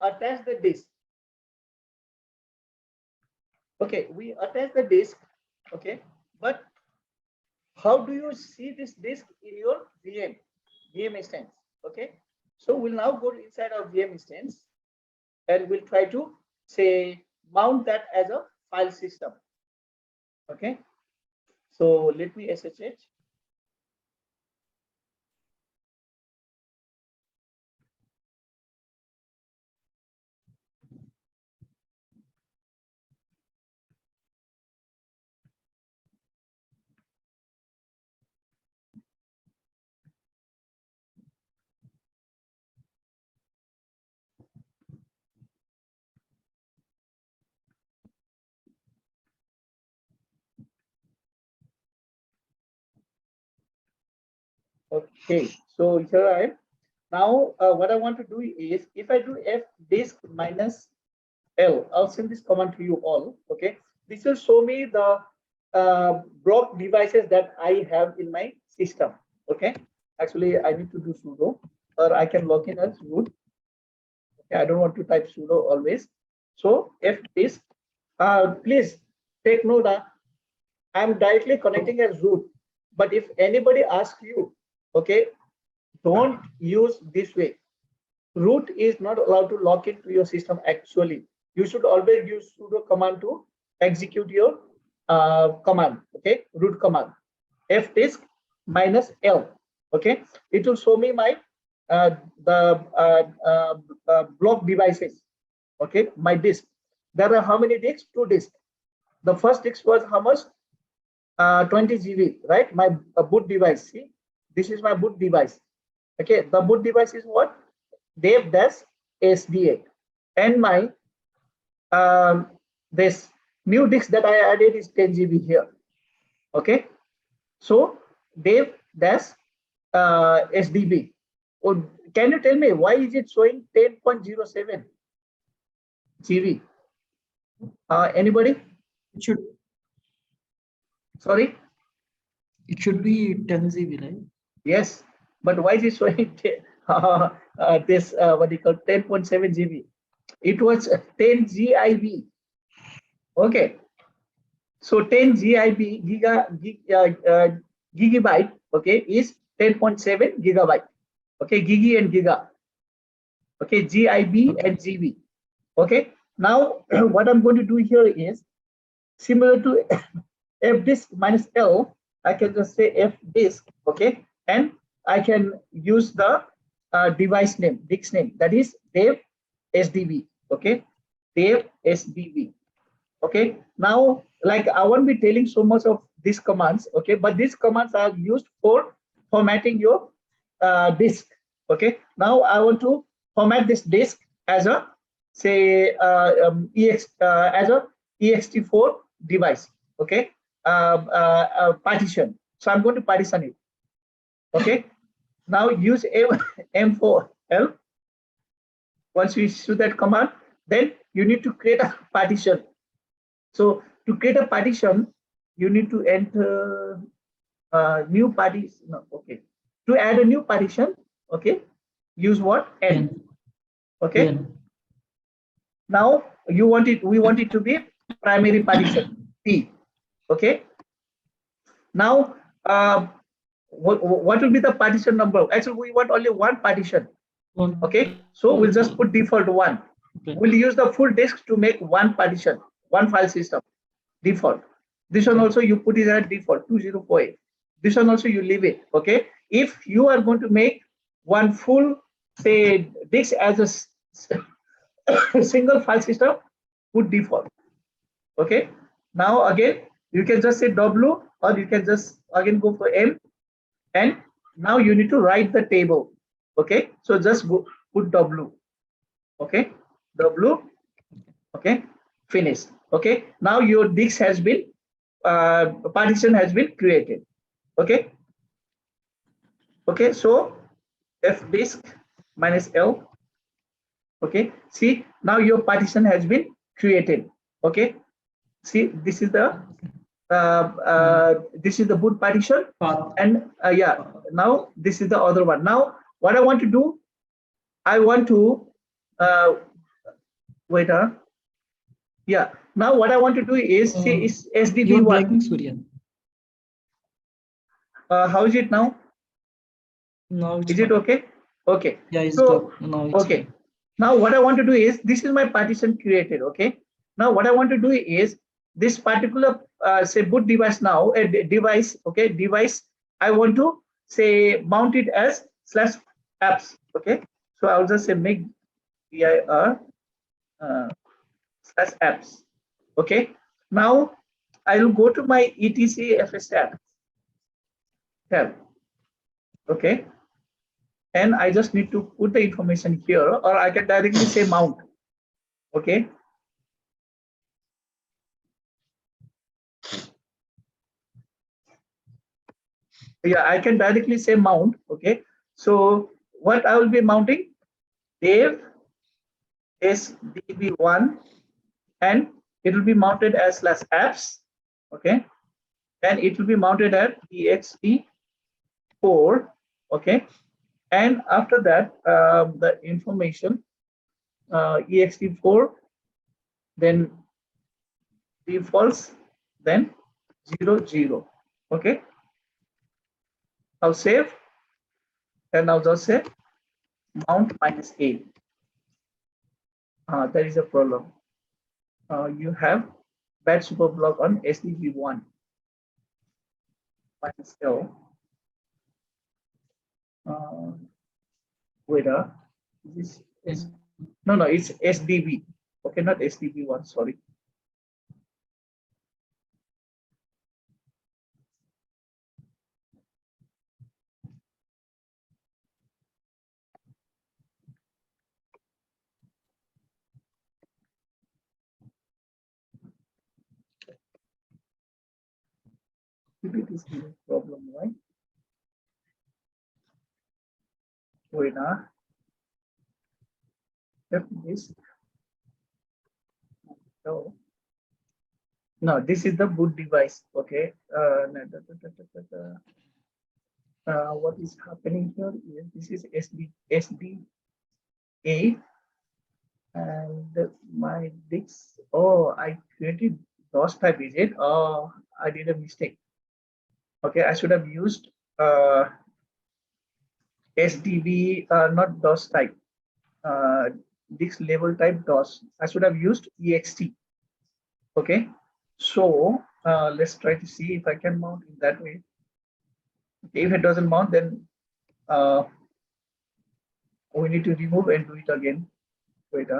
attach the disk. Okay, we attach the disk. Okay, but how do you see this disk in your VM instance? Okay, so we'll now go inside our VM instance and we'll try to say mount that as a file system. Okay, so let me SSH. Okay, so here I am. Now, what I want to do is, if I do f disk minus L, I'll send this command to you all. Okay, this will show me the block devices that I have in my system. Okay, actually, I need to do sudo, or I can log in as root. Okay, I don't want to type sudo always. So f disk. Please take note that I'm directly connecting as root. But if anybody asks you, okay, don't use this way. Root is not allowed to log into your system actually. You should always use sudo command to execute your command, okay, root command. Fdisk minus L, okay. It will show me my block devices, okay, my disk. There are how many disks? 2 disks. The first disk was how much? 20 GB, right? My boot device. See, this is my boot device. Okay, the boot device is what? Dev dash SDA, and my this new disk that I added is 10 GB here. Okay, so dev dash SDB. Oh, can you tell me why is it showing 10.07 GB? Anybody? It should. Sorry. It should be 10 GB, right? Yes, but why is it showing this what do you call 10.7 GB? It was 10 GIB. Okay, so 10 GIB gigabyte. Okay, is 10.7 gigabyte. Okay, gigi and giga. Okay, GIB and GB. Okay, now what I'm going to do here is similar to f disk minus L. I can just say f disk. Okay, and I can use the device name, disk name, that is dev SDB. Okay, dev SDB. Okay, now like I won't be telling so much of these commands. Okay, but these commands are used for formatting your disk. Okay, now I want to format this disk as a say as a ext4 device. Okay, partition. So I'm going to partition it. Okay, now use M4L. Once you issue that command, then you need to create a partition. So to create a partition, you need to enter new partition. No, okay. To add a new partition, okay, use what? N. Okay. N. Now you want it. We want it to be primary partition P. Okay. Now what will be the partition number? Actually, we want only one partition. Okay, so we'll just put default 1. Okay. We'll use the full disk to make one partition, one file system, default. This one also you put it at default 2048. This one also you leave it. Okay, if you are going to make one full say disk as a single file system, put default. Okay, now again you can just say W, or you can just again go for M, and now you need to write the table. Okay, so just go put W. Okay, W. Okay, finish. Okay, now your disk has been partition has been created. Okay. Okay, so f disk minus L. Okay, see now your partition has been created. Okay, see this is the boot partition, and yeah, now this is the other one. Now what I want to do, I want to Wait, yeah. Now what I want to do is see is You're SDB1. breaking, Surya. How is it now? Now it's Is it fine. okay? Okay. Yeah, it's So good. Now it's okay. fine. Now what I want to do is this is my partition created. Okay. Now what I want to do is this particular say boot device now a device. Okay, device. I want to say mount it as slash apps. Okay. So I'll just say make dir slash apps. Okay. Now I will go to my etc fs tab. Okay. And I just need to put the information here, or I can directly say mount. Okay. Yeah, I can directly say mount. Okay. So what I will be mounting, Dave SDB1, and it will be mounted as slash apps. Okay. And it will be mounted at ext4. Okay. And after that, the information ext4, then defaults, then 0, 0. Okay. I'll save, and I'll just say mount -a. There is a problem. You have bad super block on SDB1 -l. Wait, this is no, it's SDB. Okay, not SDB1. Sorry. Maybe it is a problem, right? Wait, this. No, no, this is the boot device. Okay. What is happening here is this is SDA, and my disk. Oh, I created DOS type. Is it? Oh, I did a mistake. Okay, I should have used SDB, not DOS type. Disk label type DOS. I should have used ext. Okay, so let's try to see if I can mount in that way. If it doesn't mount, then we need to remove and do it again. Wait,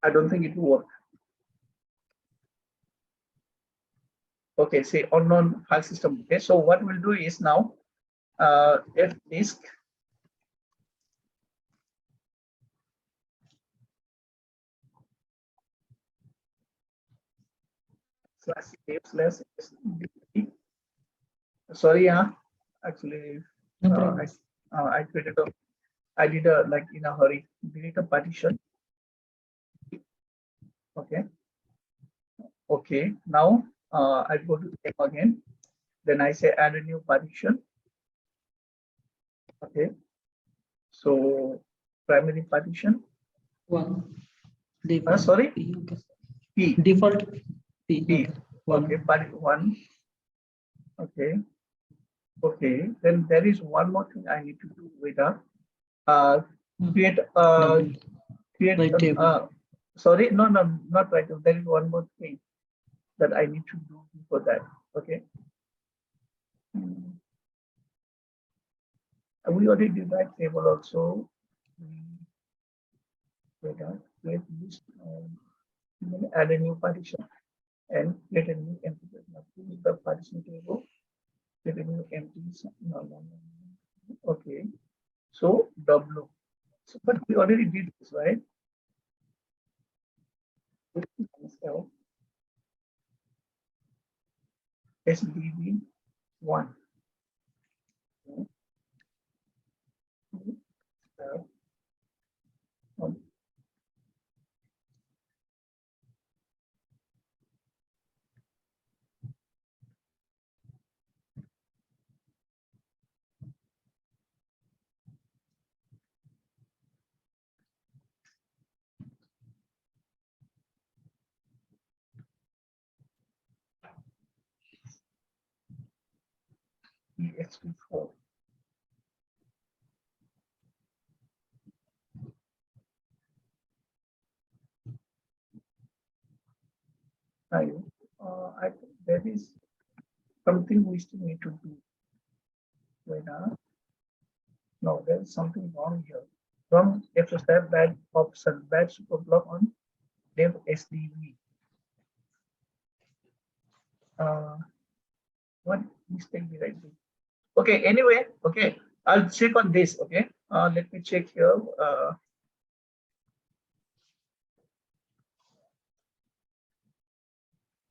I don't think it will work. Okay, say unknown file system. Okay, so what we'll do is now f disk slash save slash SDB. Sorry, actually, No uh, problem. I created a, I did a like in a hurry, delete a partition. Okay, okay. Now I go to M again. Then I say add a new partition. Okay, so primary partition. One. Default. Sorry, P. Okay. P. Default P. P. Okay. One. Okay, part one. Okay, okay. Then there is one more thing I need to do with uh create Double. create Right table. sorry, no, no, not right. There is one more thing that I need to do before that. Okay. We already did that table also. Create list, add a new partition and create a new empty. The partition table, create a new empty. No, no, no. Okay. So W. So, but we already did this, right? So SDB one. ext4. I think there is something we still need to do. Wait, no, there is something wrong here. From F-step bad option, bad super block on dev SDV. What mistake did I do? Okay, anyway, okay, I'll check on this. Okay, let me check here.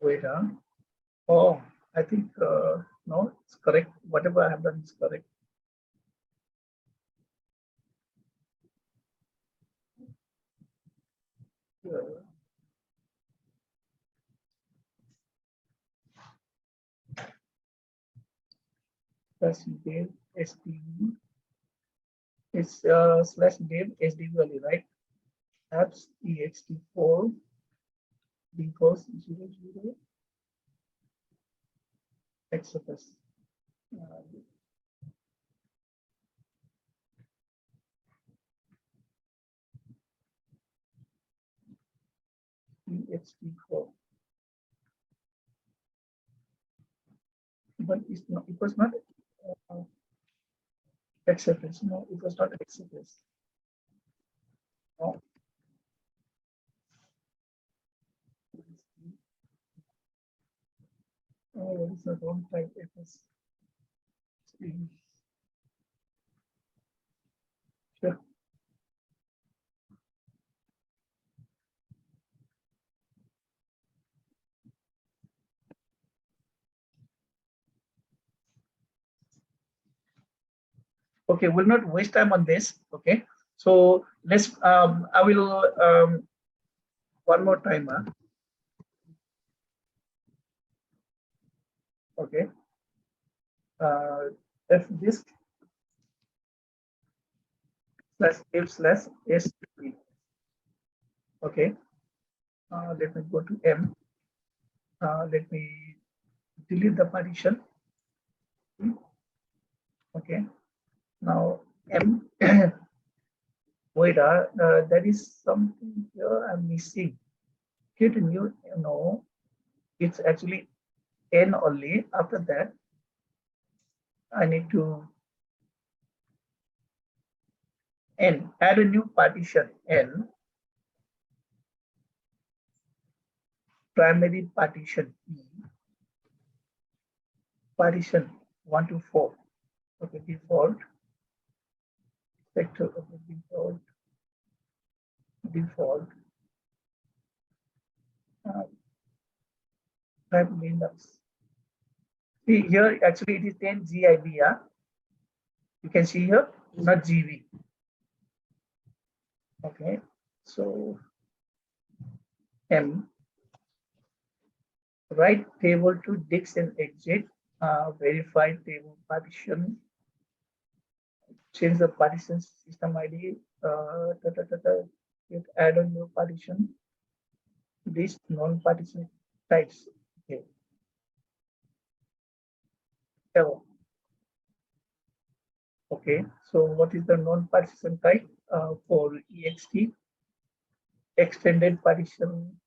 Wait, oh, I think no, it's correct. Whatever I have done is correct. Slash dev SDV. It's slash dev SDV only, right? Apps ext4 defaults 00 XFS. ext4. But it's not, it was not XFS. No, it was not XFS. No. Oh, what is the wrong type FS? Sure. Okay, we'll not waste time on this. Okay, so let's I will one more time. Okay, if this slash if slash STP. Okay, let me go to M. Let me delete the partition. Okay, now M. Wait, there is something here I'm missing. Create a new, no, it's actually N only. After that, I need to N, add a new partition N, primary partition E, partition 1 to 4. Okay, default, sector, okay, default, type Linux. See here, actually it is 10 GIB, yeah. You can see here, not GB. Okay, so M, write table to disk and exit, verify table partition, change the partition system ID, add a new partition, this non-partition types. Okay. Okay, so what is the non-partition type for ext? Extended partition.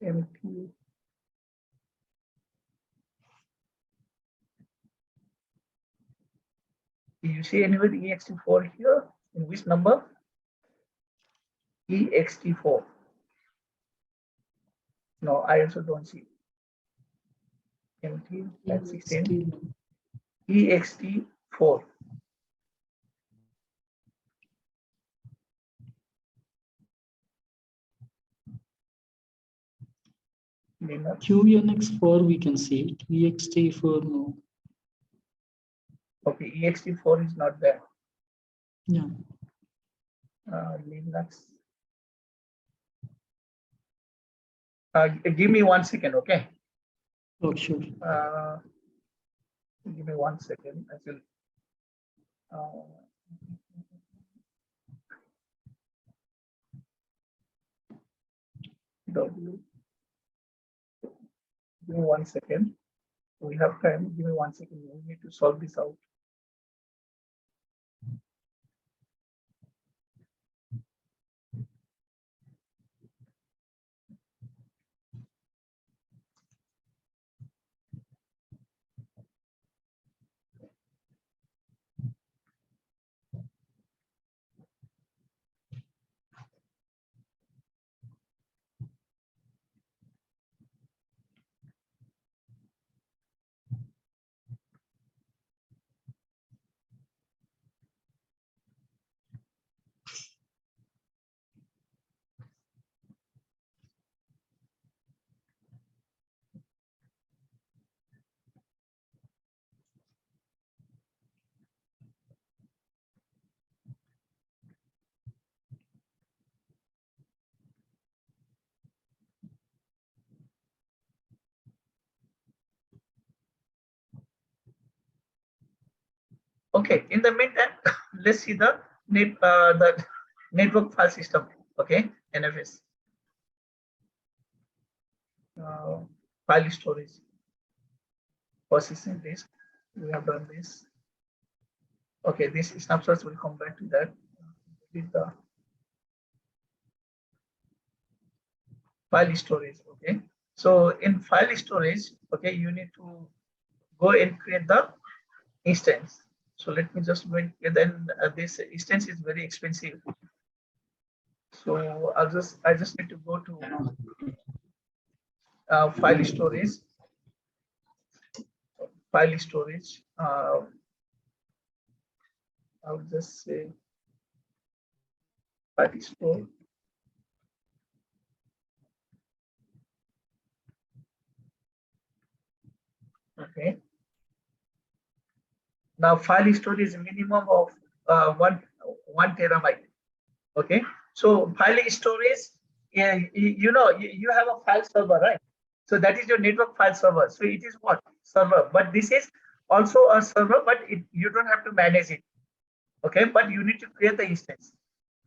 Empty. Do you see anywhere ext4 here? In which number? ext4. No, I also don't see. Empty. That's 16. ext4. QNX4 we can see it. ext4 no. Okay, ext4 is not there. Yeah. Linux. Give me 1 second, okay? Oh, sure. Give me 1 second. I will. W. Give me 1 second. We have time. Give me 1 second. We need to solve this out. Okay, in the meantime, let's see the network file system. Okay, NFS. Uh, File storage, processing disk. We have done this. Okay, this snapshots will come back to that. With the file storage. Okay, so in file storage, okay, you need to go and create the instance. So let me just go and then this instance is very expensive. So I just need to go to file storage. File storage. I would just say file store. Okay. Now file storage is a minimum of one terabyte. Okay. So file storage, yeah, you have a file server, right? So that is your network file server. So it is what? Server. But this is also a server, but you don't have to manage it. Okay, but you need to create the instance.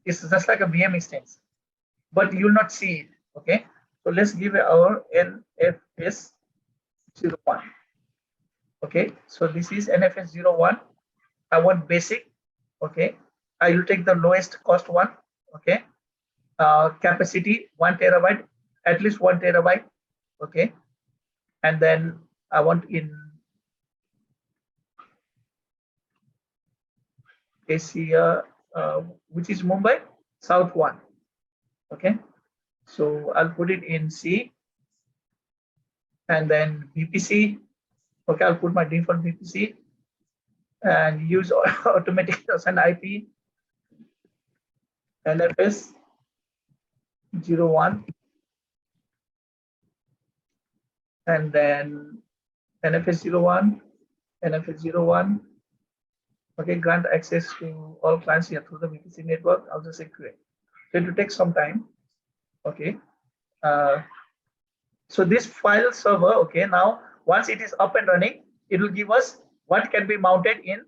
It's just like a VM instance, but you will not see it. Okay, so let's give our NFS 01. Okay, so this is NFS 01. I want basic. Okay, I will take the lowest cost one. Okay, capacity 1 terabyte, at least 1 terabyte. Okay, and then I want in Asia, which is Mumbai South 1. Okay, so I'll put it in C, and then VPC. Okay, I'll put my default VPC and use automatic assign IP NFS 01, and then NFS 01, NFS 01. Okay, grant access to all clients here through the VPC network. I'll just say create. So it will take some time. Okay. So this file server, okay, now once it is up and running, it will give us what can be mounted in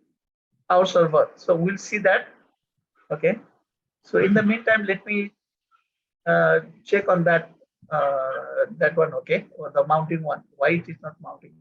our server. So we'll see that. Okay. So in the meantime, let me check on that that one. Okay, or the mounting one. Why it is not mounting?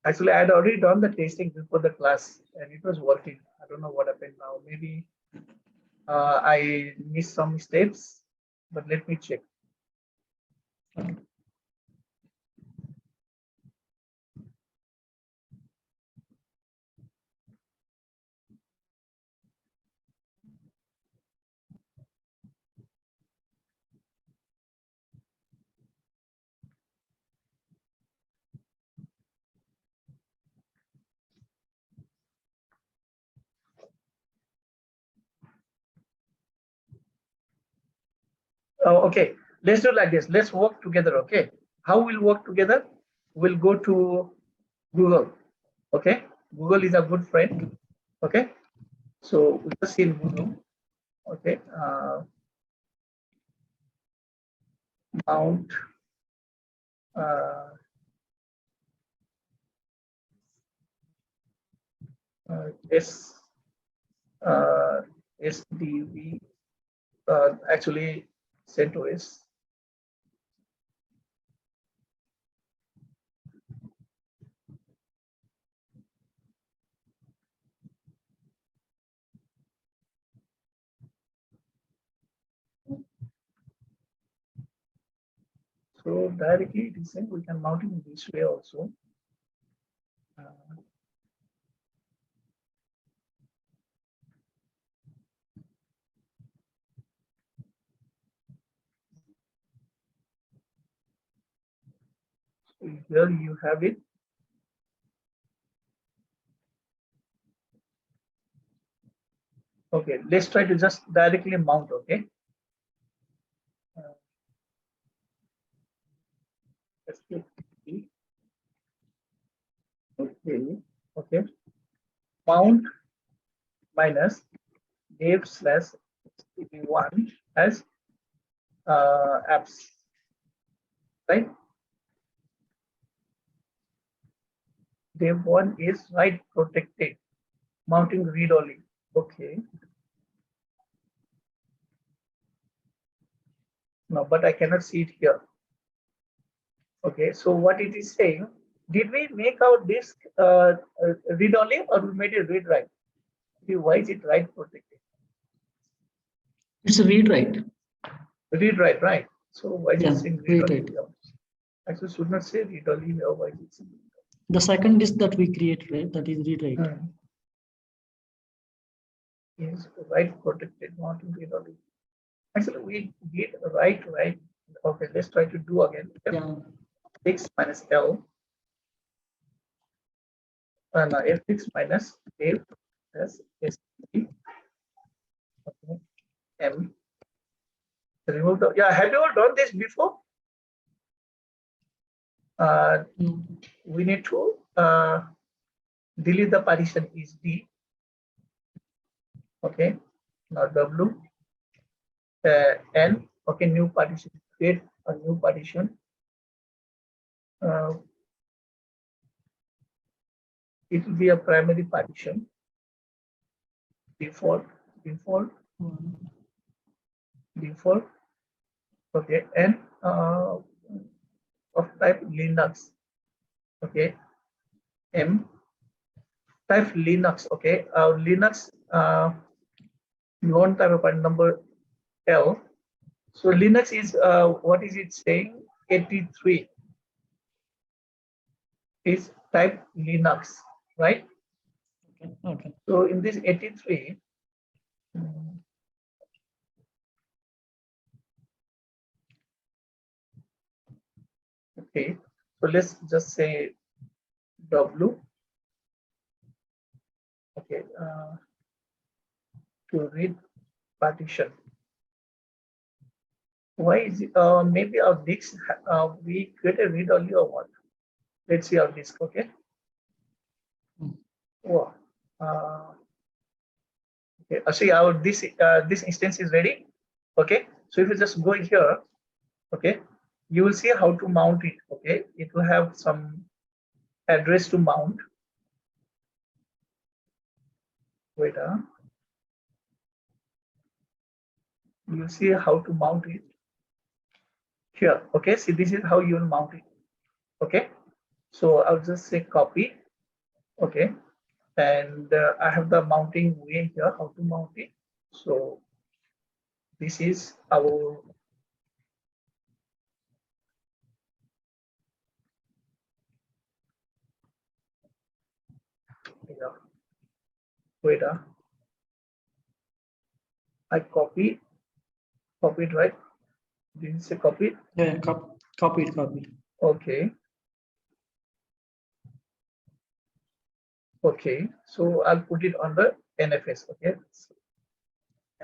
Actually, I had already done the testing before the class, and it was working. I don't know what happened now. Maybe I missed some steps, but let me check. Okay, let's do like this. Let's work together. Okay, how we'll work together? We'll go to Google. Okay, Google is a good friend. Okay, so we just in Google. Okay, mount S SDV actually CentOS. So directly it is saying we can mount it in this way also. So here you have it. Okay, let's try to just directly mount. Okay. Let's click P. Okay. Okay. Mount minus dev/std1 as apps, right? Dev1 is write protected, mounting read only. Okay. No, but I cannot see it here. Okay, so what it is saying, did we make our disk read only or we made it read write? Why is it write protected? It's a read write. Read write, right? So why is Yeah, it saying read read only write. here? Actually, should not say read only here. Why is it saying The second disk that we create, right? That is read write. Is write protected, not read only. Actually, we did write. Okay, let's try to do again. Yeah. F6 minus L and F6 minus F as ST. Okay. M. Remove the, yeah, have you ever done this before? We need to delete the partition is D. Okay, now W, N. Okay, new partition, create a new partition. It will be a primary partition. Default. Okay, and of type Linux. Okay, M. Type Linux. Okay, Linux. You want type of number L. So Linux is what is it saying? 83 is type Linux, right? Okay. So in this 83, okay. So let's just say W. Okay, to read partition. Why is it? Maybe our disk we create a read only or what? Let's see our disk. Okay. Wow. Okay. See our this instance is ready. Okay. So if you just go here, okay, you will see how to mount it. Okay, it will have some address to mount. Wait. You see how to mount it here. Okay. See, this is how you will mount it. Okay. So I'll just say copy. Okay. And I have the mounting way here, how to mount it. So this is our wait, I copied, right? Did you say copy? Yeah, copy. Okay. Okay. So I'll put it on the NFS. Okay. So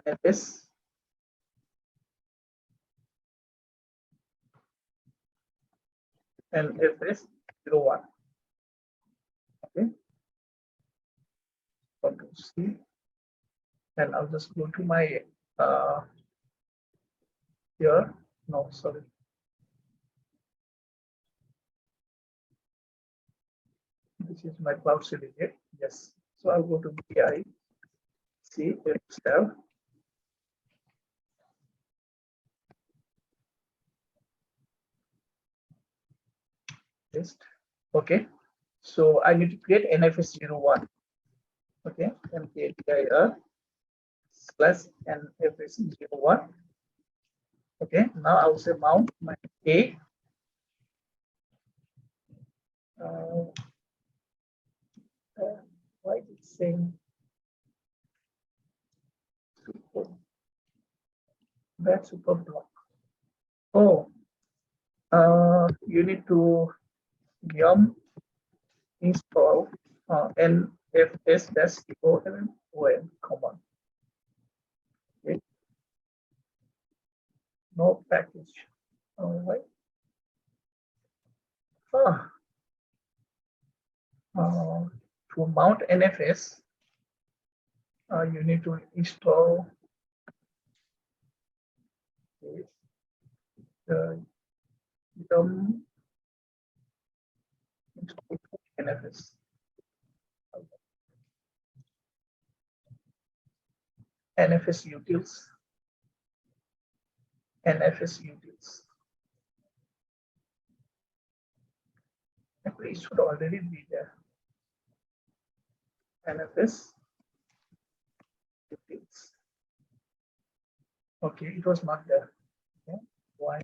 NFS. NFS01. Okay. Control C, and I'll just go to my here. No, sorry. This is my cloud certificate. Yes. So I'll go to BI, C, F test. Okay. So I need to create NFS01. Okay. MKDIR plus NFS01. Okay. Now I will say mount my A. Why is it saying super? That super block. Oh, you need to yum install nfs-on command. Okay. No package. All right. To mount NFS, you need to install the yum install NFS. NFS utils. NFS utils. It should already be there. NFS utils. Okay, it was not there. Okay. Why?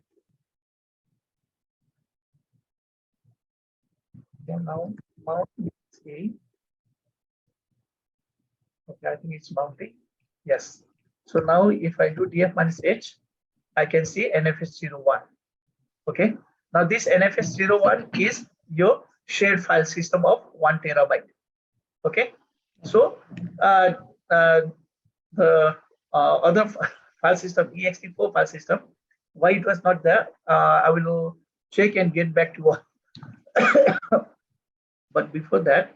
Okay, now mount A. Okay, I think it's mounting. Yes. So now if I do df-h, I can see NFS01. Okay. Now this NFS01 is your shared file system of 1 terabyte. Okay. So the other file system, ext4 file system, why it was not there, I will check and get back to what. But before that,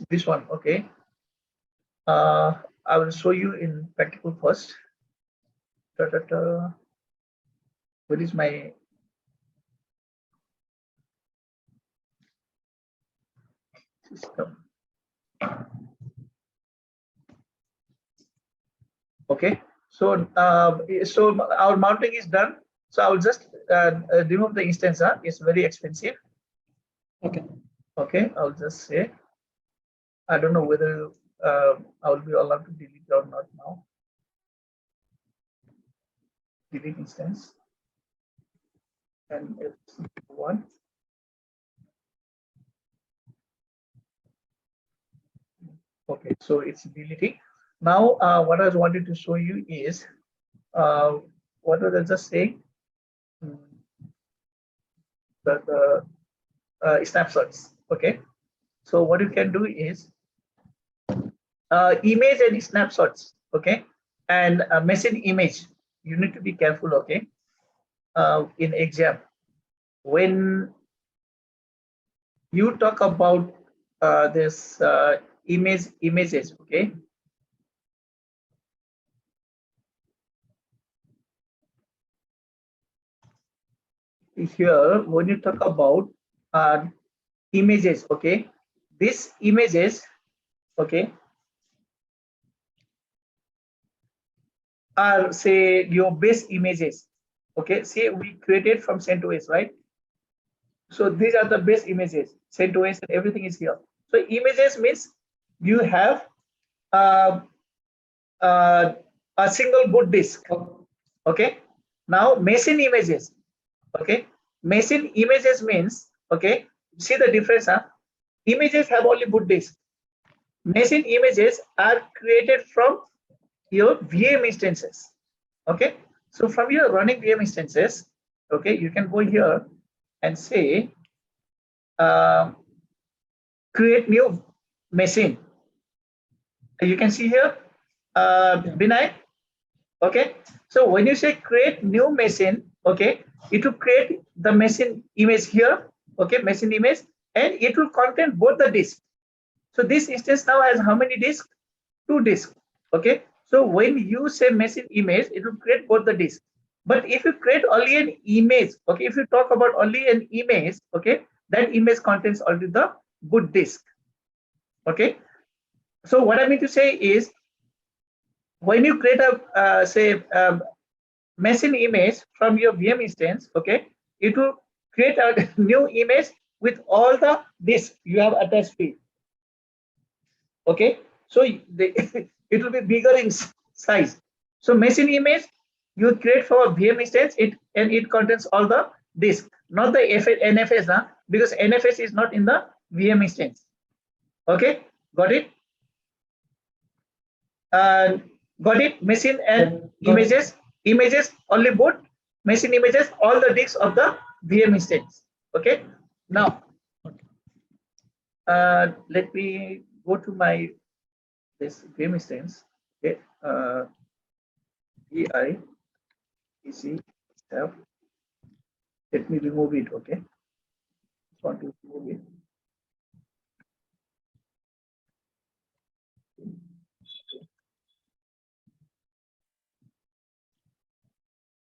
this one, okay. I will show you in practical first. What is my system? Okay, so so our mounting is done. So I will just remove the instance. It's very expensive. Okay. Okay, I'll just say. I don't know whether I will be allowed to delete or not now. Delete instance. And it's one. Okay, so it's deleting. Now, what I wanted to show you is what was I just saying? The snapshots. Okay, so what you can do is image and snapshots. Okay, and machine image. You need to be careful. Okay, in exam when you talk about this images. Okay. Here, when you talk about images, okay, these images, okay, are say your base images. Okay, say we created from CentOS, right? So these are the base images, CentOS, and everything is here. So images means you have a single boot disk. Okay. Now machine images. Okay, machine images means, okay, see the difference. Images have only boot disk. Machine images are created from your VM instances. Okay, so from your running VM instances, okay, you can go here and say create new machine. You can see here, Binay, Okay, so when you say create new machine, okay, it will create the machine image here, okay, machine image, and it will contain both the disk. So this instance now has how many disks? 2 disks. Okay, so when you say machine image, it will create both the disks. But if you create only an image, okay, if you talk about only an image, okay, that image contains only the boot disk. Okay, so what I mean to say is, when you create a say machine image from your VM instance, okay, it will create a new image with all the disks you have attached to it. Okay, so it will be bigger in size. So machine image you create for a VM instance, it contains all the disk, not the NFS, because NFS is not in the VM instance. Okay, got it? Got it? Machine and images only boot, machine images all the disks of the VM instance. Okay, now let me go to my this VM instance. Okay, vi pc tab. Let me remove it. Okay, just want to remove it.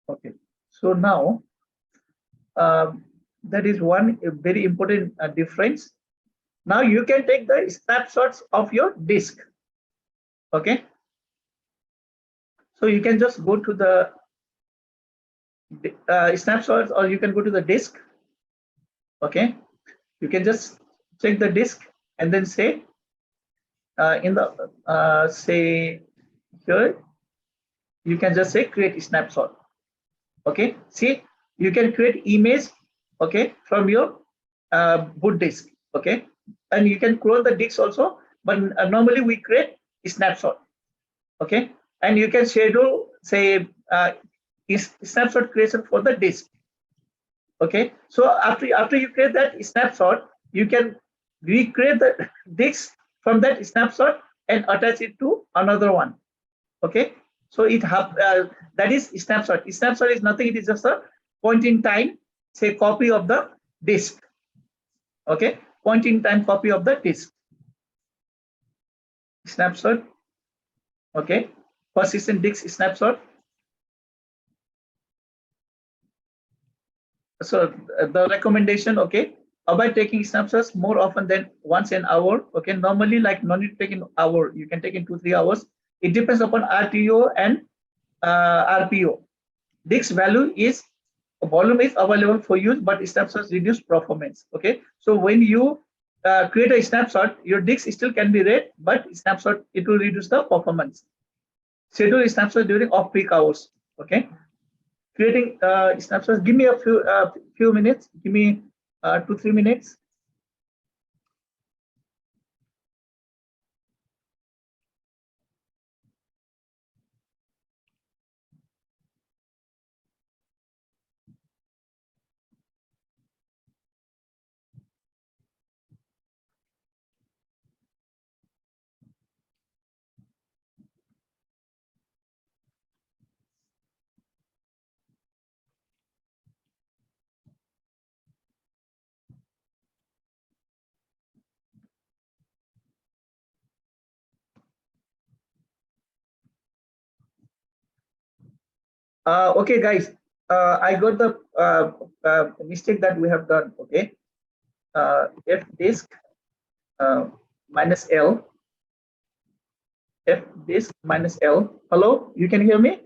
Okay, so now that is one very important difference. Now you can take the snapshots of your disk. Okay, so you can just go to the snapshots, or you can go to the disk. Okay, you can just check the disk and then say in the say here, you can just say create snapshot. Okay, see, you can create image, okay, from your boot disk. Okay, and you can clone the disk also, but normally we create a snapshot. Okay, and you can schedule say snapshot creation for the disk. Okay, so after you create that snapshot, you can recreate the disk from that snapshot and attach it to another one. Okay, so that is snapshot. Snapshot is nothing, it is just a point in time say copy of the disk. Okay, point in time copy of the disk. Snapshot. Okay, persistent disk snapshot. So the recommendation, okay, avoid taking snapshots more often than once an hour. Okay, normally like no need to take in hour, you can take in 2-3 hours. It depends upon RTO and RPO. Disk value is volume is available for use, but snapshots reduce performance. Okay, so when you create a snapshot, your disk still can be read, but snapshot it will reduce the performance. Schedule snapshot during off-peak hours. Okay, creating snapshots. Give me a few minutes. Give me 2-3 minutes. Okay, guys. I got the mistake that we have done. Okay, f disk minus L. F disk minus L. Hello, you can hear me?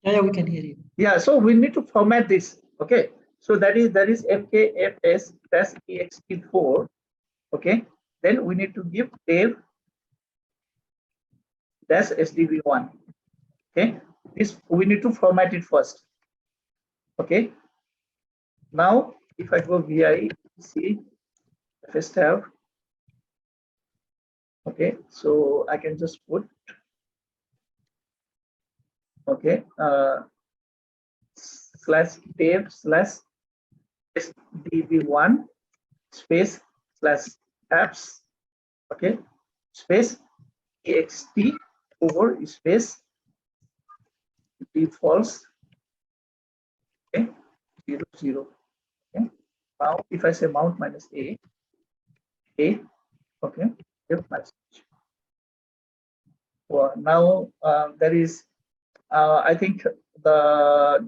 Yeah, we can hear you. Yeah, so we need to format this. Okay, so that is fkfs ext4. Okay, then we need to give dev dash sdv1. Okay, this we need to format it first. Okay, now if I go vi c fs tab. Okay, so I can just put okay slash dev slash sdv1 space slash apps, okay, space ext over space be false. Okay, 0, 0. Okay. Now if I say mount minus A, okay, F message. Well, now there is, I think there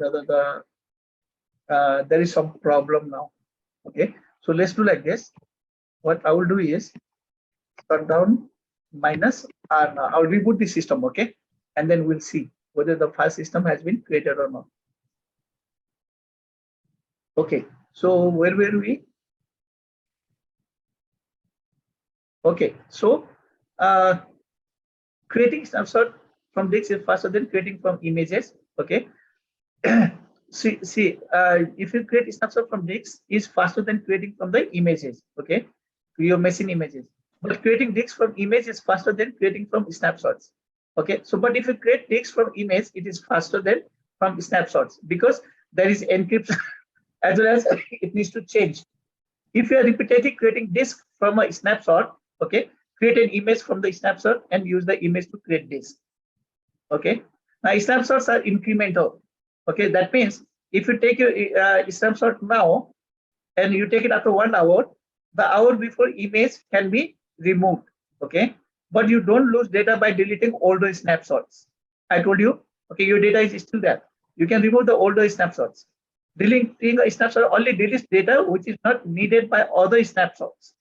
is some problem now. Okay, so let's do like this. What I will do is shutdown minus R. Now I'll reboot the system, okay, and then we'll see whether the file system has been created or not. Okay, so where were we? Okay, so creating snapshot from disk is faster than creating from images. Okay, see, if you create a snapshot from disk is faster than creating from the images. Okay, your machine images, but creating disk from image is faster than creating from snapshots. Okay, so but if you create disk from image, it is faster than from snapshots because there is encryption as well as it needs to change. If you are repeatedly creating disk from a snapshot, okay, create an image from the snapshot and use the image to create disk. Okay, now snapshots are incremental. Okay, that means if you take your snapshot now and you take it after 1 hour, the hour before image can be removed. Okay, but you don't lose data by deleting older snapshots. I told you, okay, your data is still there. You can remove the older snapshots. Deleting a snapshot only deletes data which is not needed by other snapshots.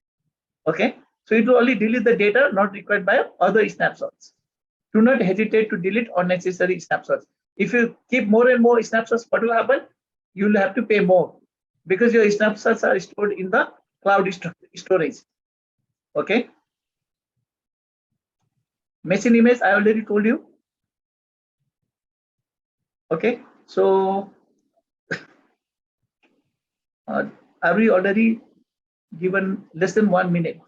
Okay, so it will only delete the data not required by other snapshots. Do not hesitate to delete unnecessary snapshots. If you keep more and more snapshots, what will happen? You will have to pay more because your snapshots are stored in the cloud storage. Okay. Machine image, I already told you. Okay. So are we already given less than 1 minute?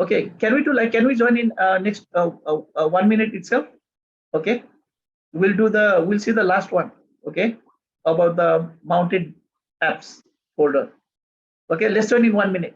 Okay. Can we do like, can we join in next 1 minute itself? Okay. We'll see the last one. Okay. About the mounted apps folder. Okay. Let's join in 1 minute.